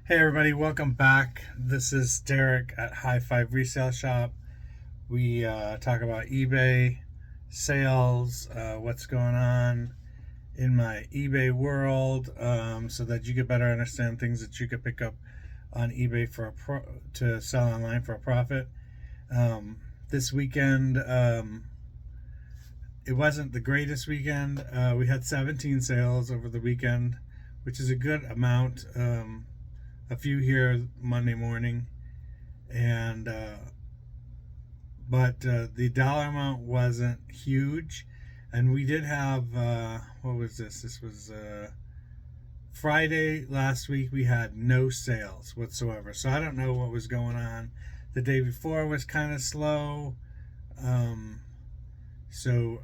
Hey everybody, welcome back. This is Derek at High Five Resale Shop. We talk about eBay sales, what's going on in my eBay world, so that you could better understand things that you could pick up on eBay to sell online for a profit. This weekend, it wasn't the greatest weekend. We had 17 sales over the weekend, which is a good amount. A few here Monday morning, and but the dollar amount wasn't huge, and we did have what was this? This was Friday last week. We had no sales whatsoever, so I don't know what was going on. The day before was kind of slow, so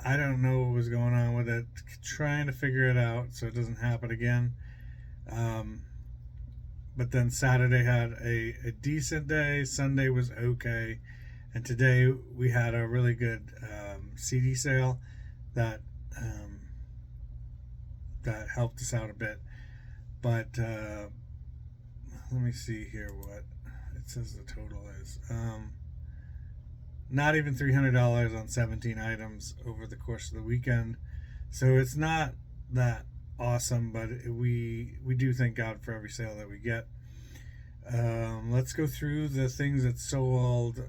I don't know what was going on with it. Trying to figure it out so it doesn't happen again. But then Saturday had a decent day. Sunday was okay, and today we had a really good CD sale that that helped us out a bit. But let me see here what it says the total is. Not even $300 on 17 items over the course of the weekend, so it's not that awesome, but we do thank God for every sale that we get. Let's go through the things that sold.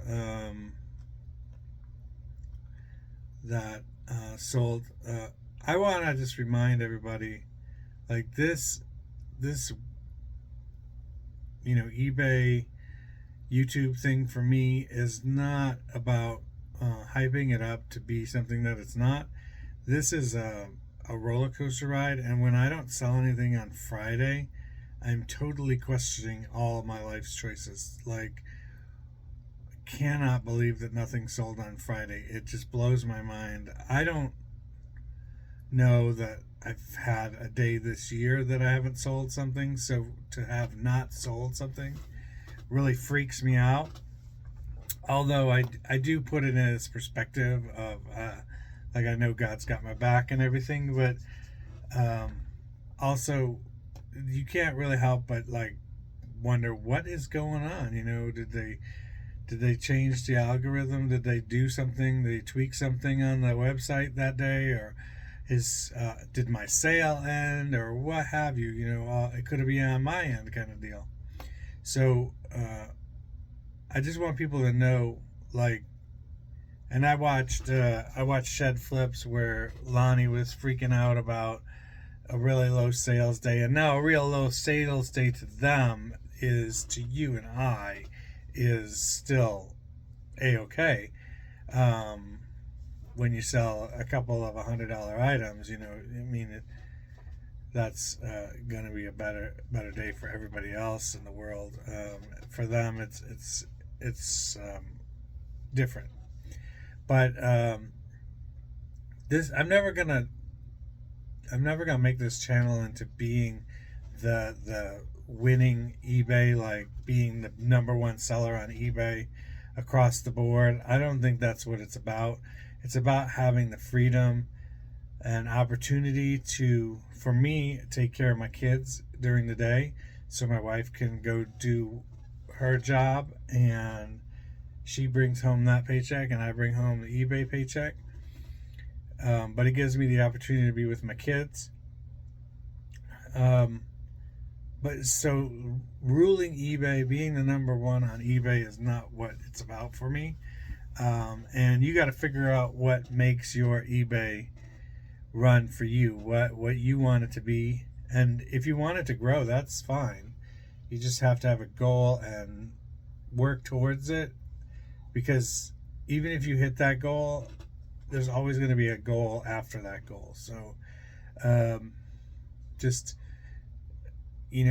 I want to just remind everybody, like this, eBay, YouTube thing for me is not about hyping it up to be something that it's not. This is a roller coaster ride, and when I don't sell anything on Friday, I'm totally questioning all my life's choices. Like, I cannot believe that nothing sold on Friday. It just blows my mind. I don't know that I've had a day this year that I haven't sold something, so to have not sold something really freaks me out. Although I do put it in its perspective of like, I know God's got my back and everything, but also you can't really help but like wonder what is going on. Did they change the algorithm? Did they do something? Did they tweak something on the website that day, or did my sale end, or what have you? It could be on my end kind of deal. So I just want people to know, like, and I watched Shed Flips where Lonnie was freaking out about a really low sales day, and now a real low sales day to them is, to you and I, is still a-okay. When you sell a couple of $100 items, that's going to be a better day for everybody else in the world. For them, it's different. But this I'm never gonna make this channel into being the winning eBay, like being the number one seller on eBay across the board. I don't think that's what it's about. It's about having the freedom and opportunity to, for me, take care of my kids during the day, so my wife can go do her job and she brings home that paycheck and I bring home the eBay paycheck. But it gives me the opportunity to be with my kids. But so ruling eBay, being the number one on eBay, is not what it's about for me. And you got to figure out what makes your eBay run for you, what you want it to be. And if you want it to grow, that's fine. You just have to have a goal and work towards it, because even if you hit that goal, there's always going to be a goal after that goal. So just, you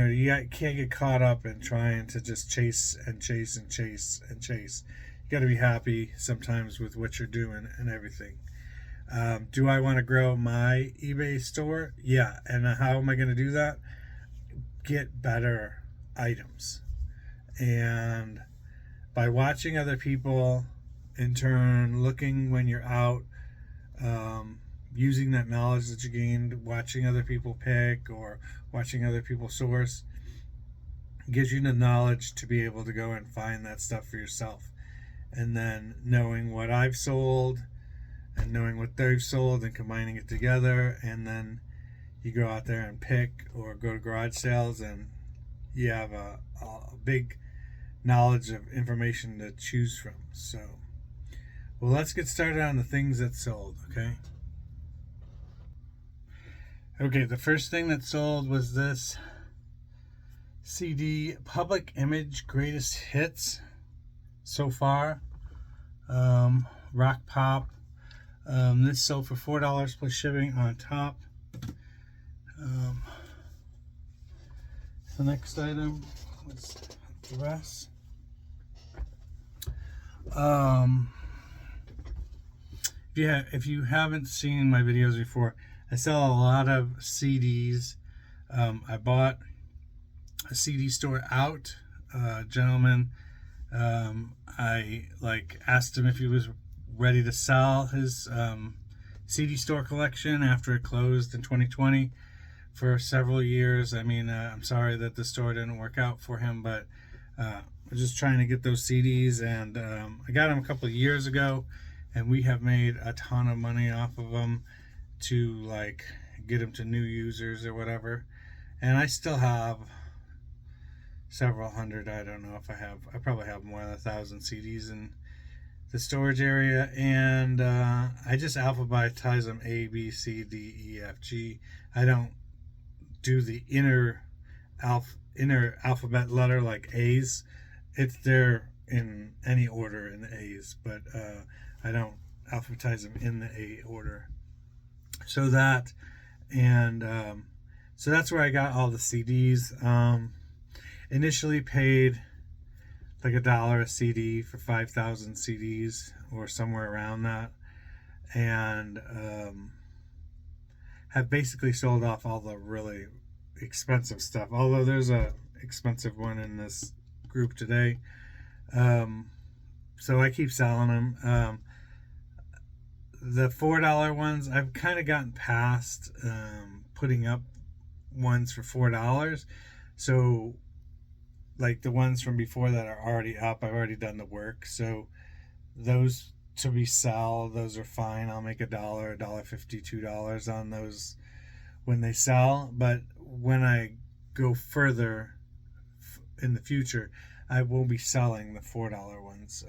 can't get caught up in trying to just chase and chase and chase and chase. You got to be happy sometimes with what you're doing and everything. Do I want to grow my eBay store? Yeah. And how am I going to do that? Get better items. And by watching other people, in turn, looking when you're out, using that knowledge that you gained, watching other people pick or watching other people source, It gives you the knowledge to be able to go and find that stuff for yourself. And then knowing what I've sold and knowing what they've sold and combining it together, and then you go out there and pick or go to garage sales, and you have a big knowledge of information to choose from. So, well, let's get started on the things that sold, okay? Okay, the first thing that sold was this CD, Public Image Greatest Hits so far. Rock Pop. This sold for $4 plus shipping on top. The next item was dress. If you haven't seen my videos before, I sell a lot of CDs. I bought a CD store out. Gentleman, I asked him if he was ready to sell his CD store collection after it closed in 2020 for several years. I mean, I'm sorry that the store didn't work out for him, but I was just trying to get those CDs, and I got them a couple of years ago, and we have made a ton of money off of them to get them to new users or whatever. And I still have several hundred. I don't know if I probably have more than 1,000 CDs in the storage area, and I just alphabetize them A, B, C, D, E, F, G. I don't do the inner alphabet letter like A's. It's there in any order in the A's, but I don't alphabetize them in the A order. So that's where I got all the CDs. Initially paid like $1 a CD for 5,000 CDs or somewhere around that, and have basically sold off all the really expensive stuff, although there's a expensive one in this group today. So I keep selling them. The $4 ones, I've kind of gotten past putting up ones for $4. So the ones from before that are already up, I've already done the work. So those to resell, those are fine. I'll make $1, $1.50, $2 on those when they sell. But when I go further in the future, I won't be selling the $4 ones.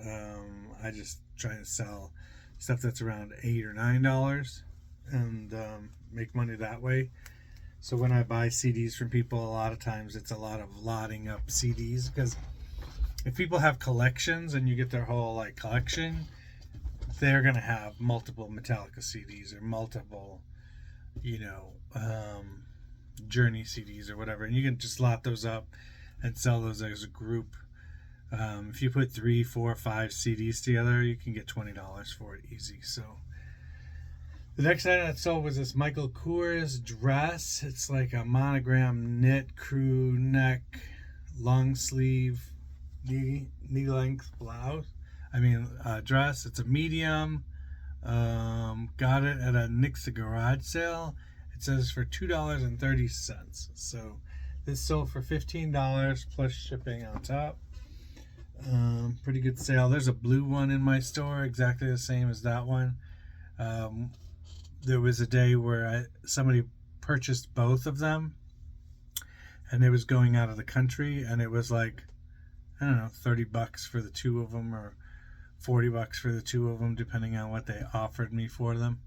I just try to sell stuff that's around $8 or $9 and make money that way. So when I buy CDs from people, a lot of times it's a lot of lotting up CDs, because if people have collections and you get their whole collection, they're gonna have multiple Metallica CDs or multiple, Journey CDs or whatever, and you can just lot those up and sell those as a group. If you put 3, 4, 5 CDs together, you can get $20 for it easy. So the next item that sold was this Michael Kors dress. It's like a monogram knit crew neck, long sleeve, knee length blouse. Dress. It's a medium. Got it at a Nixa garage sale. It says for $2.30. So this sold for $15 plus shipping on top. Pretty good sale. There's a blue one in my store, exactly the same as that one. There was a day where somebody purchased both of them, and it was going out of the country, and it was $30 for the two of them, or $40 for the two of them, depending on what they offered me for them.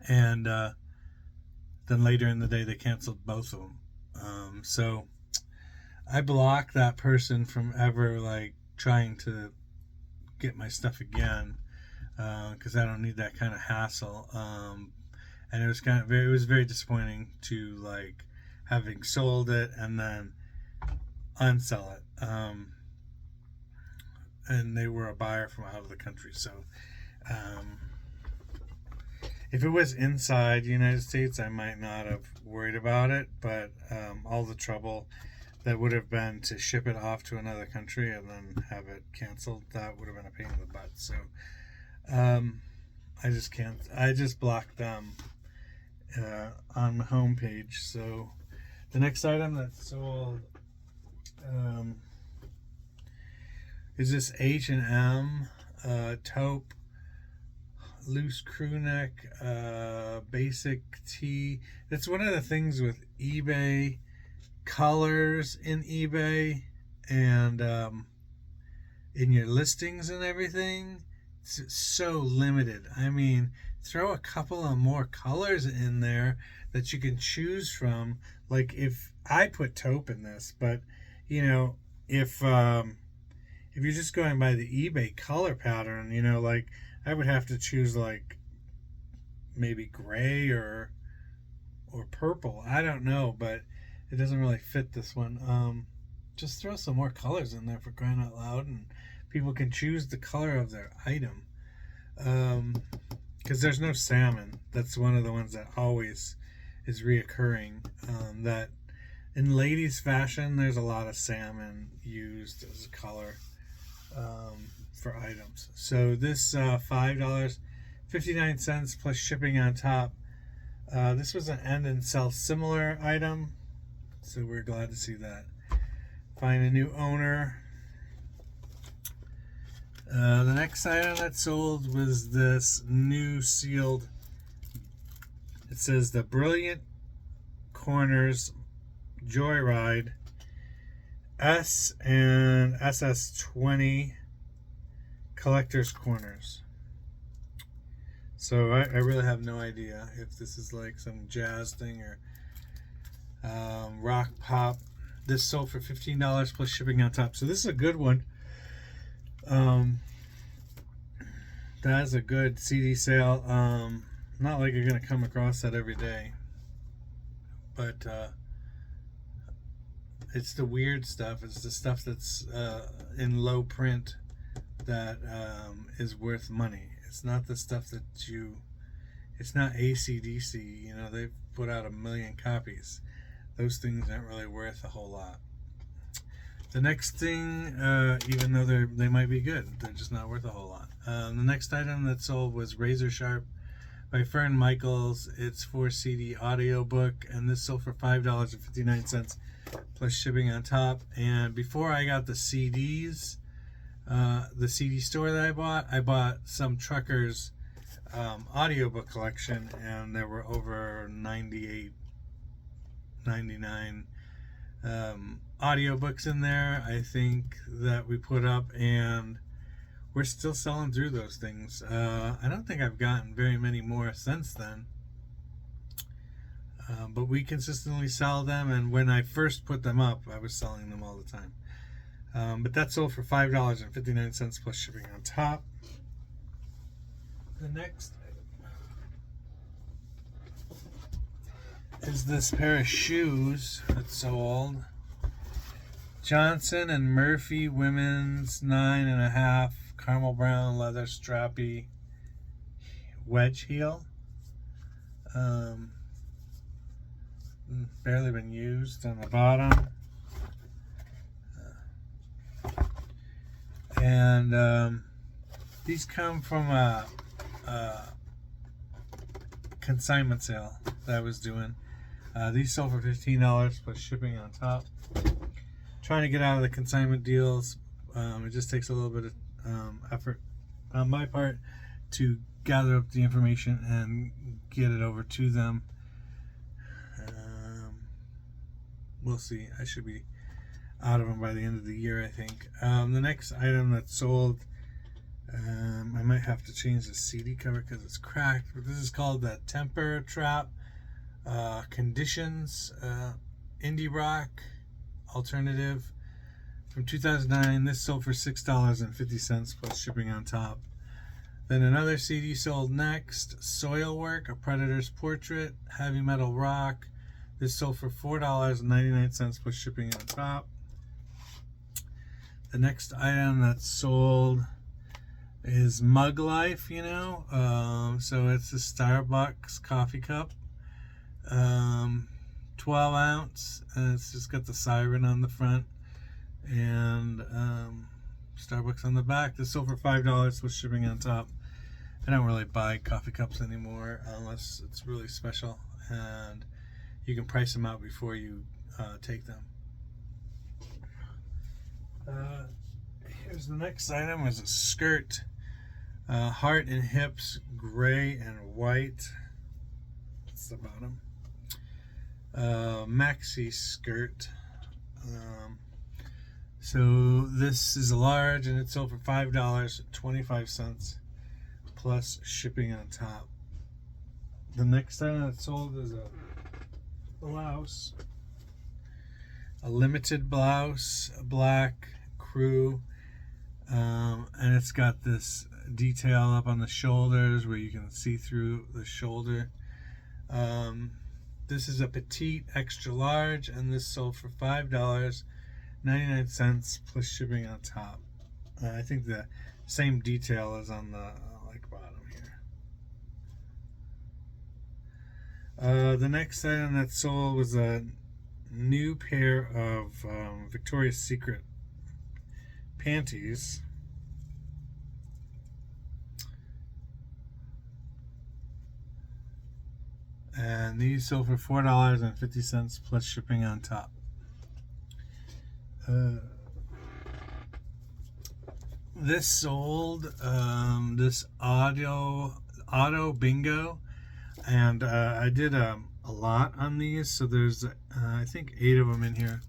And then later in the day, they canceled both of them. So I blocked that person from ever trying to get my stuff again, because I don't need that kind of hassle. And it was very disappointing to having sold it and then unsell it. And they were a buyer from out of the country. So if it was inside the United States, I might not have worried about it, but all the trouble that would have been to ship it off to another country and then have it canceled, that would have been a pain in the butt. So I just can't. I just blocked them on the home page. So the next item that sold Is this H&M taupe loose crew neck basic tee. That's one of the things with eBay colors in eBay and in your listings and everything. It's so limited. I mean, throw a couple of more colors in there that you can choose from. Like if I put taupe in this, but you know, if you're just going by the eBay color pattern, you know, like I would have to choose like maybe gray or purple. I don't know, but it doesn't really fit this one. Just throw some more colors in there for crying out loud, and people can choose the color of their item. Because there's no salmon. That's one of the ones that always is reoccurring. That in ladies' fashion, there's a lot of salmon used as a color for items. So this $5.59 plus shipping on top. This was an end and sell similar item, so we're glad to see that. Find a new owner. The next item that sold was this new sealed. It says the Brilliant Corners Joyride S and SS20 Collector's Corners. So I really have no idea if this is like some jazz thing or rock pop. This sold for $15 plus shipping on top. So this is a good one. That is a good CD sale. Not like you're gonna come across that every day, but it's the weird stuff. It's the stuff that's in low print that is worth money. It's not the stuff that it's not AC/DC. You know, they've put out 1 million copies. Those things aren't really worth a whole lot. The next thing, even though they might be good, they're just not worth a whole lot. The next item that sold was Razor Sharp by Fern Michaels. It's 4 CD audiobook, and this sold for $5.59 plus shipping on top. And before I got the CDs, the CD store that I bought some Truckers audiobook collection, and there were over 99 audiobooks in there, I think, that we put up, and we're still selling through those things. I don't think I've gotten very many more since then, but we consistently sell them, and when I first put them up, I was selling them all the time. But that sold for $5.59 plus shipping on top. The next is this pair of shoes that sold. Johnson and Murphy women's 9.5 caramel brown leather strappy wedge heel. Barely been used on the bottom. And these come from a consignment sale that I was doing. These sold for $15 plus shipping on top. Trying to get out of the consignment deals. It just takes a little bit of effort on my part to gather up the information and get it over to them. We'll see. I should be out of them by the end of the year, I think. The next item that sold, I might have to change the CD cover because it's cracked, but this is called the Temper Trap Conditions Indie Rock Alternative from 2009. This sold for $6.50 plus shipping on top. Then another CD sold next, Soilwork, A Predator's Portrait, Heavy Metal Rock. This sold for $4.99 plus shipping on top. The next item that's sold is Mug Life, you know. So it's a Starbucks coffee cup, 12 ounce, and it's just got the siren on the front and Starbucks on the back. This sold for $5 with shipping on top. I don't really buy coffee cups anymore unless it's really special, and you can price them out before you take them. The next item is a skirt, heart and hips, gray and white. That's the bottom. Maxi skirt. So this is a large and it's sold for $5.25 plus shipping on top. The next item that's sold is a blouse, a limited blouse, a black crew, and it's got this detail up on the shoulders where you can see through the shoulder. This is a petite extra large, and this sold for $5.99 plus shipping on top. I think the same detail is on the bottom here. The next item that sold was a new pair of Victoria's Secret panties. And these sold for $4.50 plus shipping on top. This sold this auto bingo, and I did a lot on these, so there's I think 8 of them in here.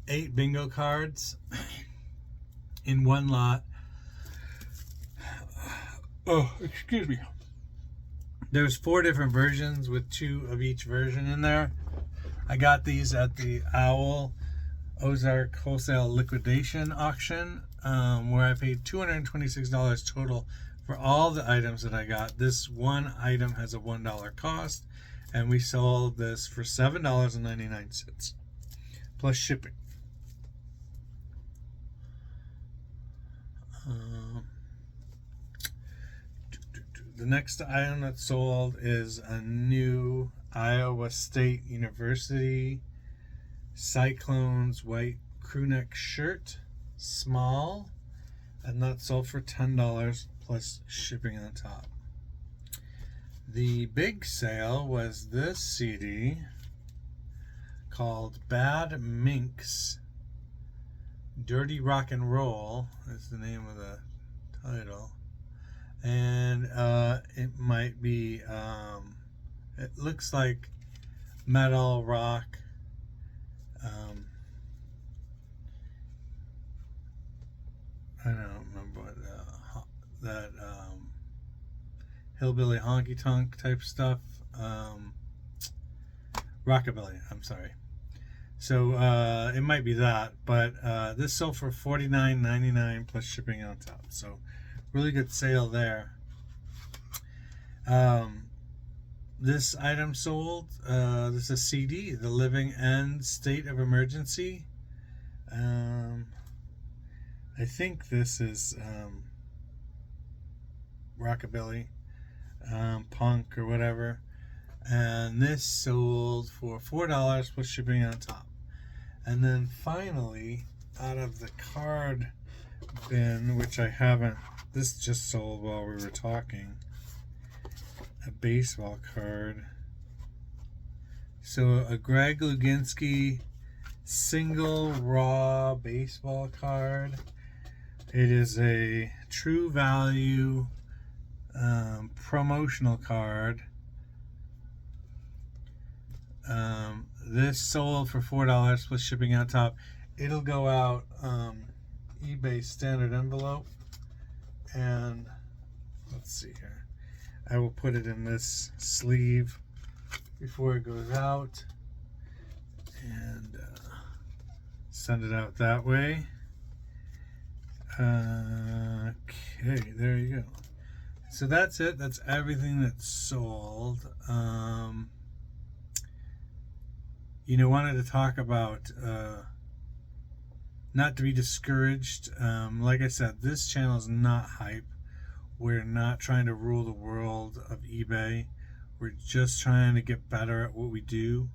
8 bingo cards in one lot. Oh, excuse me. There's 4 different versions with 2 of each version in there. I got these at the Owl Ozark Wholesale Liquidation Auction, where I paid $226 total for all the items that I got. This one item has a $1 cost, and we sold this for $7.99 plus shipping. The next item that's sold is a new Iowa State University Cyclones white crewneck shirt, small, and that sold for $10 plus shipping on top. The big sale was this CD called Bad Minx Dirty Rock and Roll is the name of the title. And it might be it looks like metal rock, I don't remember what that hillbilly honky tonk type stuff, rockabilly, I'm sorry. So it might be that, but this sold for $49.99 plus shipping on top, so really good sale there. This item sold, this is a CD, The Living End State of Emergency. I think this is rockabilly, punk or whatever. And this sold for $4 plus shipping on top. And then finally, out of the card bin, which I haven't, this just sold while we were talking, a baseball card. So a Greg Luginski single raw baseball card. It is a True Value promotional card. This sold for $4 plus shipping on top. It'll go out eBay standard envelope, and let's see here, I will put it in this sleeve before it goes out and send it out that way. Okay, there you go. So that's it. That's everything that's sold. Wanted to talk about not to be discouraged. Like I said, this channel is not hype. We're not trying to rule the world of eBay. We're just trying to get better at what we do.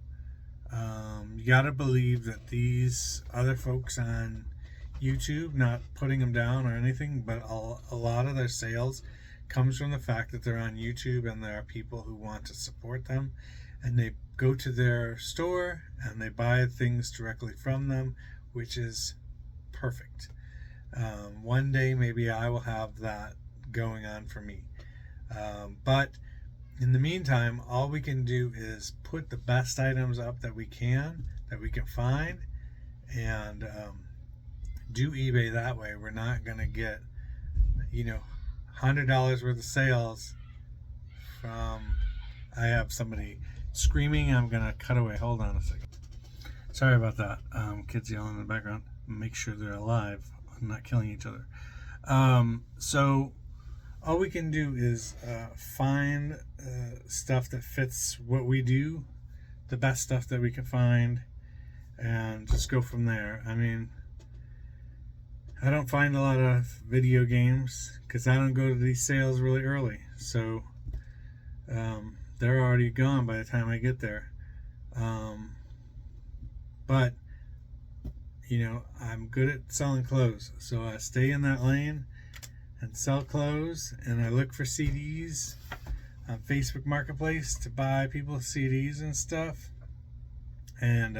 You gotta believe that these other folks on YouTube, not putting them down or anything, but a lot of their sales comes from the fact that they're on YouTube and there are people who want to support them, and they go to their store and they buy things directly from them, which is perfect. One day maybe I will have that going on for me. But in the meantime, all we can do is put the best items up that we can find, and do eBay that way. We're not gonna get, $100 worth of sales from. I have somebody screaming. I'm gonna cut away. Hold on a second. Sorry about that. Kids yelling in the background. Make sure they're alive, not killing each other. So all we can do is find stuff that fits what we do, the best stuff that we can find, and just go from there. I mean, I don't find a lot of video games because I don't go to these sales really early, so they're already gone by the time I get there. But I'm good at selling clothes, so I stay in that lane and sell clothes, and I look for CDs on Facebook Marketplace to buy people's CDs and stuff, and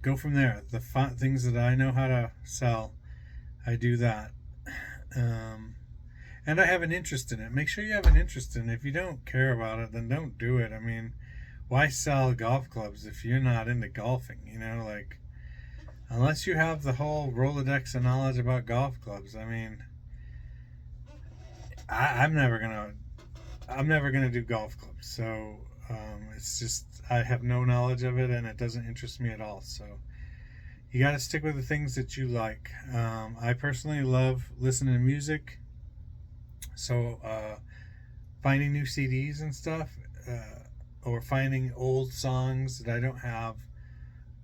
go from there. The things that I know how to sell, I do that. And I have an interest in it. Make sure you have an interest in it. If you don't care about it, then don't do it. I mean, why sell golf clubs if you're not into golfing? Unless you have the whole Rolodex of knowledge about golf clubs. I mean, I'm never gonna do golf clubs. So it's just, I have no knowledge of it, and it doesn't interest me at all. So you got to stick with the things that you like. I personally love listening to music. So finding new CDs and stuff, or finding old songs that I don't have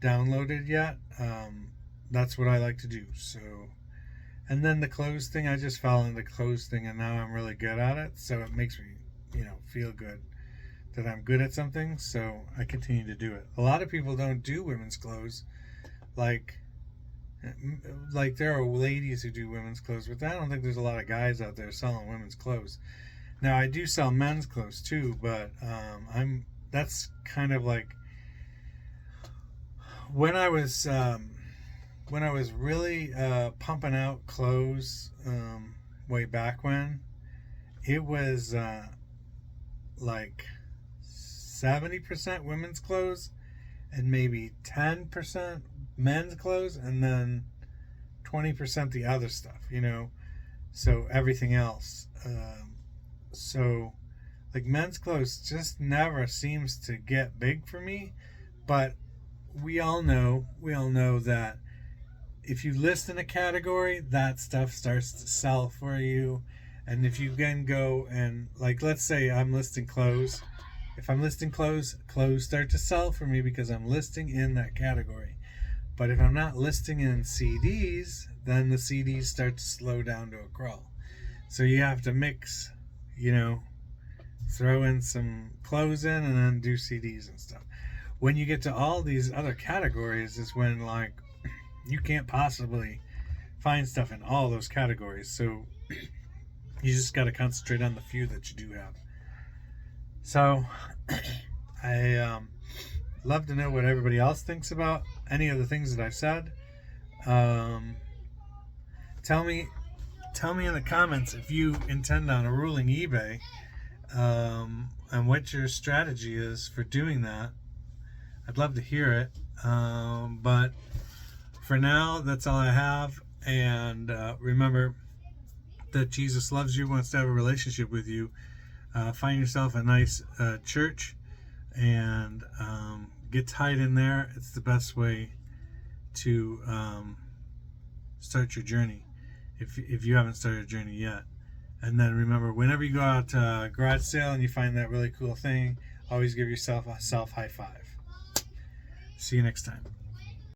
downloaded yet, that's what I like to do. So, and then the clothes thing, I just fell into the clothes thing, and now I'm really good at it, so it makes me feel good that I'm good at something, so I continue to do it. A lot of people don't do women's clothes, like there are ladies who do women's clothes, but I don't think there's a lot of guys out there selling women's clothes. Now I do sell men's clothes too, but that's kind of like when I was really pumping out clothes, way back when, it was like 70% women's clothes and maybe 10% men's clothes, and then 20% the other stuff, so everything else. So like men's clothes just never seems to get big for me, but we all know that if you list in a category, that stuff starts to sell for you. And if you can go and, like, let's say I'm listing clothes. If I'm listing clothes start to sell for me because I'm listing in that category. But if I'm not listing in CDs, then the CDs start to slow down to a crawl. So you have to mix, throw in some clothes in and then do CDs and stuff. When you get to all these other categories is when, like, you can't possibly find stuff in all those categories. So you just got to concentrate on the few that you do have. So I love to know what everybody else thinks about any of the things that I've said. Tell me in the comments if you intend on ruling eBay, and what your strategy is for doing that. I'd love to hear it. But for now, that's all I have. And remember that Jesus loves you, wants to have a relationship with you. Find yourself a nice church and get tied in there. It's the best way to start your journey if you haven't started a journey yet. And then remember, whenever you go out to a garage sale and you find that really cool thing, always give yourself a self high five. See you next time.